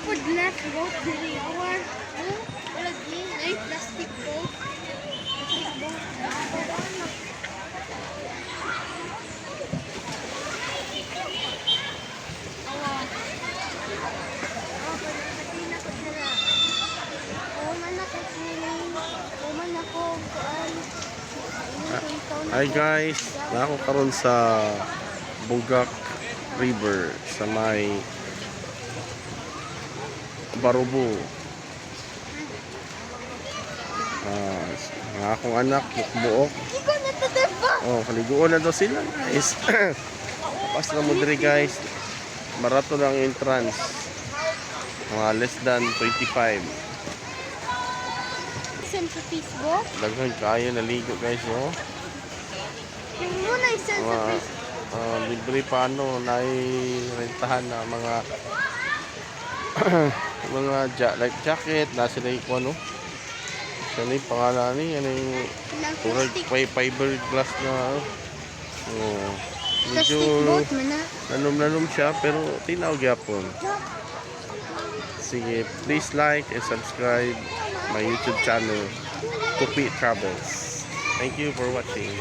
pud na boat diri awar. Wala gi ay plastic boat. Hi guys, ako karon sa Bugak River sa may Barubo. Ang akong anak buok. Oh, kaliguan na daw sila guys. Pas na mo diri guys. Barato lang entrance. Mga less than 25. Send sa Facebook. Daghan kayo naligo guys, oh. Yung muna i-send sa Facebook. Libre pa ano, nairentahan na mga mga life jacket, nasa na yung ano. Ano yung pangalan ni, ano yung turag fiber glass na oh, medyo Plastic boat man na. nanom siya pero tinawag yapon. Sige, please like and subscribe my YouTube channel, Tupi Travels. Thank you for watching.